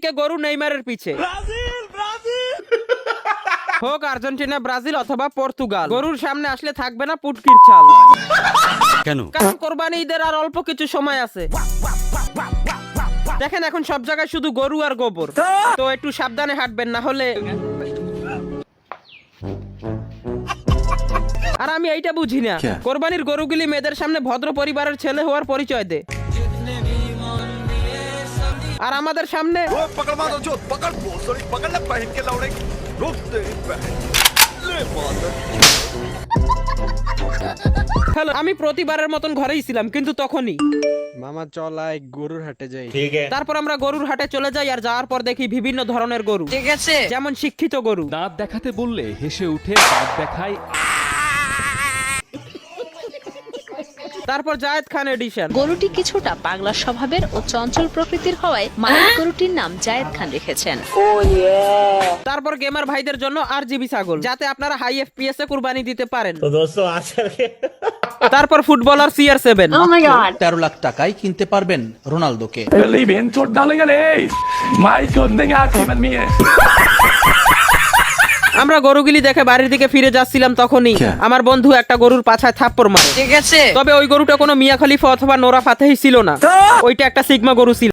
কে গরু নেইমারের পিছে হোক আর্জেন্টিনা, ব্রাজিল অথবা পর্তুগাল, গরুর সামনে আসলে থাকবে না পুটকির ছাল। কেন? কারণ কোরবানি ঈদের আর অল্প কিছু সময় আছে। দেখেন এখন সব জায়গায় শুধু গরু আর গোবর, তো একটু সাবধানে হাঁটবেন, না হলে। আর আমি এইটা বুঝি না, কোরবানির গরুগুলি মেয়েদের সামনে ভদ্র পরিবারের ছেলে হওয়ার পরিচয় দেয়, আর আমাদের সামনে হ্যালো, আমি প্রতিবারের মতন ঘরেই ছিলাম, কিন্তু তখনই মামা চলাই গরুর হাটে যাই। তারপর আমরা গরুর হাটে চলে যাই, আর যাওয়ার পর দেখি বিভিন্ন ধরনের গরু, ঠিক আছে, যেমন শিক্ষিত গরু, দাঁত দেখাতে বললে হেসে উঠে দাঁত দেখায়। তারপর জায়েদ খান এডিশন। গরুটি কিছুটা পাগলা স্বভাবের ও চঞ্চল প্রকৃতির হওয়ায় মালিক গরুটির নাম জায়েদ খান রেখেছেন। তারপর গেমার ভাইদের জন্য RGB ছাগল, যাতে আপনারা হাই FPS এ কুরবানি দিতে পারেন। তারপর ফুটবলার CR7। 13 লাখ টাকায় কিনতে পারবেন রোনালদোকে। আমরা গরুগুলি দেখে বাড়ির দিকে ফিরে যাচ্ছিলাম, তখনই আমার বন্ধু একটা গরুর পাছায় থাপ্পড় মারে, ঠিক আছে। তবে ওই গরুটা কোনো মিয়া খলিফা অথবা নোরা ফাতেহি ছিল না, ওইটা একটা সিগমা গরু ছিল।